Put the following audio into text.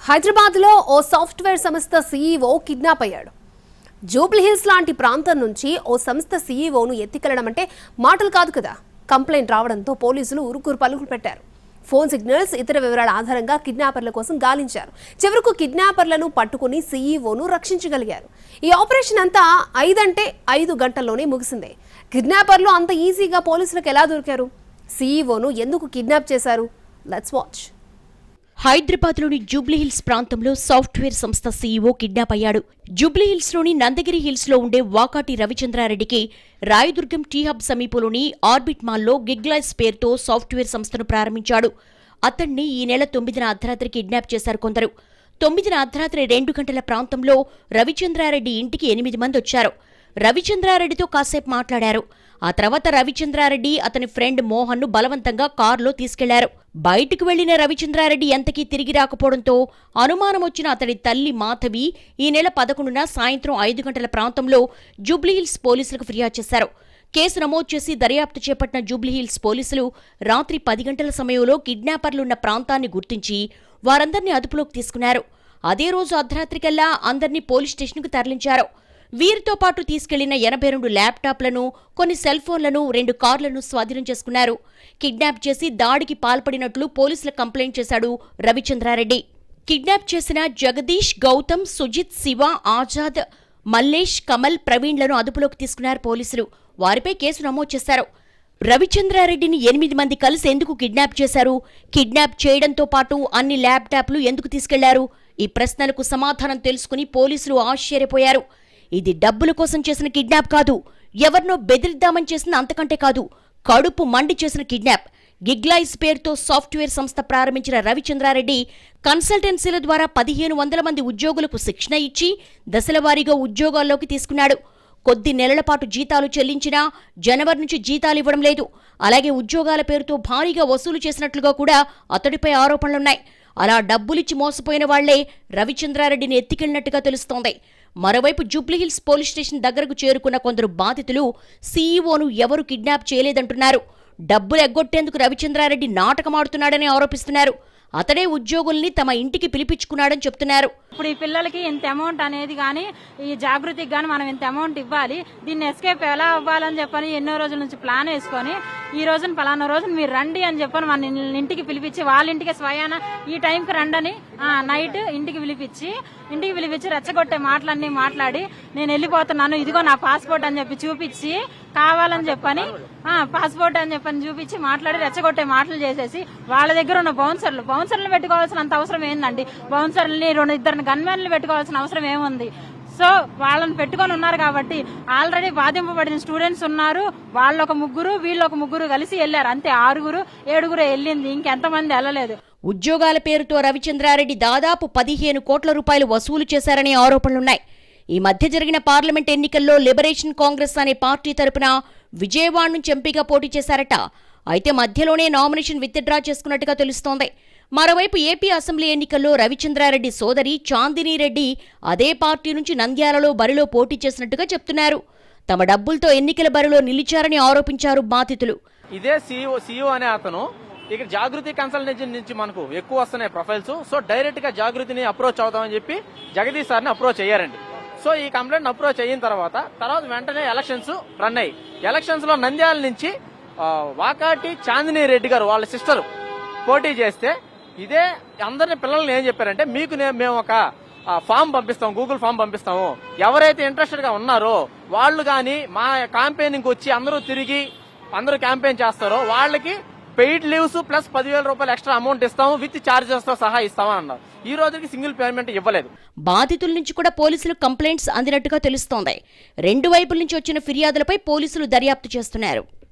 హైదరాబాద్లో ఓ సాఫ్ట్వేర్ సంస్థ CEO kidnap అయ్యాడు. జూబ్లీహిల్స్ లాంటి ప్రాంతం నుంచి ఓ సంస్థ సీఈఓను ఎత్తికెళ్లడం అంటే మాటలు కాదు కదా. కంప్లైంట్ రావడంతో పోలీసులు ఉరుకురు పలుకులు పెట్టారు. ఫోన్ సిగ్నల్స్, ఇతర వివరాల ఆధారంగా కిడ్నాపర్ల కోసం గాలించారు. చివరకు కిడ్నాపర్లను పట్టుకుని సీఈఓను రక్షించగలిగారు. ఈ ఆపరేషన్ అంతా 5 గంటల్లోనే ముగిసింది. కిడ్నాపర్లు అంత ఈజీగా పోలీసులకు ఎలా దొరికారు? సీఈఓను ఎందుకు కిడ్నాప్ చేశారు? Let's watch. హైదరాబాద్లోని జూబ్లీహిల్స్ ప్రాంతంలో సాఫ్ట్వేర్ సంస్థ సీఈఓ కిడ్నాప్ అయ్యాడు. జూబ్లీహిల్స్లోని నందగిరి హిల్స్లో ఉండే వాకాటి రవిచంద్రారెడ్డికి రాయదుర్గం టీ హబ్ సమీపంలోని ఆర్బిట్ మాల్లో గిగ్లైస్ పేరుతో సాఫ్ట్వేర్ సంస్థను ప్రారంభించాడు. అతన్ని ఈ నెల 9న అర్ధరాత్రి కిడ్నాప్ చేశారు కొందరు. 9న అర్ధరాత్రి 2 గంటల ప్రాంతంలో రవిచంద్రారెడ్డి ఇంటికి 8 మంది వచ్చారు. రవిచంద్రారెడ్డితో కాసేపు మాట్లాడారు. ఆ తర్వాత రవిచంద్రారెడ్డి అతని ఫ్రెండ్ మోహన్ను బలవంతంగా కారులో తీసుకెళ్లారు. బయటకు వెళ్లిన రవిచంద్రారెడ్డి ఎంతకీ తిరిగి రాకపోవడంతో అనుమానం వచ్చిన అతడి తల్లి మాధవి ఈ నెల 11న సాయంత్రం 5 గంటల ప్రాంతంలో జూబ్లీహిల్స్ పోలీసులకు ఫిర్యాదు చేశారు. కేసు నమోదు చేసి దర్యాప్తు చేపట్టిన జూబ్లీహిల్స్ పోలీసులు రాత్రి 10 గంటల సమయంలో కిడ్నాపర్లున్న ప్రాంతాన్ని గుర్తించి వారందర్నీ అదుపులోకి తీసుకున్నారు. అదే రోజు అర్ధరాత్రికల్లా అందర్నీ పోలీస్ స్టేషన్కు తరలించారు. వీరితో పాటు తీసుకెళ్లిన 82 ల్యాప్టాప్లను, కొన్ని సెల్ ఫోన్లను, 2 కార్లను స్వాధీనం చేసుకున్నారు. కిడ్నాప్ చేసి దాడికి పాల్పడినట్లు పోలీసులు కంప్లైంట్ చేశాడు రవిచంద్రారెడ్డి. కిడ్నాప్ చేసిన జగదీష్, గౌతమ్, సుజిత్, శివ, ఆజాద్, మల్లేష్, కమల్, ప్రవీణ్లను అదుపులోకి తీసుకున్నారు పోలీసులు. వారిపై కేసు నమోదు చేశారు. రవిచంద్రారెడ్డిని 8 మంది కలిసి ఎందుకు కిడ్నాప్ చేశారు? కిడ్నాప్ చేయడంతో పాటు అన్ని ల్యాప్టాప్లు ఎందుకు తీసుకెళ్లారు? ఈ ప్రశ్నలకు సమాధానం తెలుసుకుని పోలీసులు ఆశ్చర్యపోయారు. ఇది డబ్బుల కోసం చేసిన కిడ్నాప్ కాదు, ఎవరినో బెదిరిద్దామని చేసిన అంతకంటే కాదు, కడుపు మండి చేసిన కిడ్నాప్. గిగ్లైస్ పేరుతో సాఫ్ట్వేర్ సంస్థ ప్రారంభించిన రవిచంద్రారెడ్డి కన్సల్టెన్సీల ద్వారా 1500 మంది ఉద్యోగులకు శిక్షణ ఇచ్చి దశలవారీగా ఉద్యోగాల్లోకి తీసుకున్నాడు. కొద్ది నెలల పాటు జీతాలు చెల్లించినా జనవరి నుంచి జీతాలు ఇవ్వడం లేదు. అలాగే ఉద్యోగాల పేరుతో భారీగా వసూలు చేసినట్లుగా కూడా అతడిపై ఆరోపణలున్నాయి. అలా డబ్బులిచ్చి మోసపోయిన వాళ్లే రవిచంద్రారెడ్డిని ఎత్తికెళ్లినట్టుగా తెలుస్తోంది. మరోవైపు జూబ్లీహిల్స్ పోలీస్ స్టేషన్ దగ్గరకు చేరుకున్న కొందరు బాధితులు సీఈఓను ఎవరూ కిడ్నాప్ చేయలేదంటున్నారు. డబ్బులు ఎగ్గొట్టేందుకు రవిచంద్రారెడ్డి నాటకమాడుతున్నాడని ఆరోపిస్తున్నారు. అతడే ఉద్యోగుల్ని తమ ఇంటికి పిలిపించుకున్నాడని చెప్తున్నారు. ఇప్పుడు ఈ పిల్లలకి ఇంత అమౌంట్ అనేది కానీ, ఈ జాగృతికి కానీ మనం ఇంత అమౌంట్ ఇవ్వాలి, దీన్ని ఎస్కేప్ ఎలా అవ్వాలని చెప్పని ఎన్నో రోజుల నుంచి ప్లాన్ వేసుకొని ఈ రోజున పలానా రోజున మీరు రండి అని చెప్పని మన ఇంటికి పిలిపించి, వాళ్ళ ఇంటికి స్వయాన ఈ టైంకి రండని నైట్ ఇంటికి పిలిపించి రెచ్చగొట్టే మాటలన్నీ మాట్లాడి నేను వెళ్ళిపోతున్నాను, ఇదిగో నా పాస్పోర్ట్ అని చెప్పి చూపించి, కావాలని చెప్పని పాస్పోర్ట్ అని చెప్పని చూపించి మాట్లాడి రెచ్చగొట్టే మాటలు చేసేసి వాళ్ళ దగ్గర ఉన్న బౌన్సర్లు పెట్టుకోవాల్సినంత అవసరం ఏందండి? బౌన్సర్లని 2 గన్మెన్లు పెట్టుకోవాల్సిన అవసరం ఏముంది? సో వాళ్ళని పెట్టుకొని ఉన్నారు కాబట్టి ఆల్రెడీ బాధింపబడిన స్టూడెంట్స్ ఉన్నారు. వాళ్ళొక 3, వీళ్ళొక 3 కలిసి వెళ్లారు. అంతే 6, 7 వెళ్ళింది, ఇంకెంతమంది వెళ్ళలేదు. ఉద్యోగాల పేరుతో రవిచంద్రారెడ్డి దాదాపు 15 కోట్ల రూపాయలు వసూలు చేశారనే ఆరోపణలున్నాయి. ఈ మధ్య జరిగిన పార్లమెంట్ ఎన్నికల్లో లిబరేషన్ కాంగ్రెస్ అనే పార్టీ తరపున విజయవాడ నుంచి ఎంపీగా పోటీ చేశారట. అయితే మధ్యలోనే నామినేషన్ విత్డ్రా చేసుకున్నట్టుగా తెలుస్తోంది. మరోవైపు ఏపీ అసెంబ్లీ ఎన్నికల్లో రవిచంద్రారెడ్డి సోదరి చాందినీ రెడ్డి అదే పార్టీ నుంచి నంద్యాలలో బరిలో పోటీ చేసినట్టుగా చెప్తున్నారు. తమ డబ్బులతో ఎన్నికల బరిలో నిలిచారని ఆరోపించారు బాధితులు. ఇదే సీఈఓ అనే అతను ఇక్కడ జాగృతి కన్సల్టెన్సీ నుంచి మనకు ఎక్కువ వస్తున్నాయి ప్రొఫైల్స్. సో డైరెక్ట్ గా జాగృతిని అప్రోచ్ అవుతామని చెప్పి జగదీష్ సార్ని అప్రోచ్ అయ్యారండి. సో ఈ కంప్లైంట్ అప్రోచ్ అయిన తర్వాత వెంటనే ఎలక్షన్స్ రన్ అయ్యి, ఎలక్షన్స్ లో నంద్యాల నుంచి వాకాటి చాందినీ రెడ్డి గారు వాళ్ళ సిస్టర్ పోటీ చేస్తే, ఇదే అందరిని పిల్లల్ని ఏం చెప్పారంటే, మీకు మేము ఒక ఫామ్ పంపిస్తాం, గూగుల్ ఫామ్ పంపిస్తాము, ఎవరైతే ఇంట్రెస్టెడ్ గా ఉన్నారో వాళ్ళు గాని మా క్యాంపెయినింగ్ వచ్చి అందరూ క్యాంపెయిన్ చేస్తారో వాళ్ళకి పెయిడ్ లీవ్స్ ప్లస్ 10,000 రూపాయలు ఎక్స్ట్రా అమౌంట్ ఇస్తాము, విత్ చార్జెస్ తో సహా ఇస్తామని అన్నారు. ఈ రోజుకి సింగిల్ పేమెంట్ ఇవ్వలేదు. బాధితుల నుంచి కూడా పోలీసులు కంప్లైంట్స్ అందినట్టుగా తెలుస్తోంది. 2 వైపుల నుంచి వచ్చిన ఫిర్యాదులపై పోలీసులు దర్యాప్తు చేస్తున్నారు.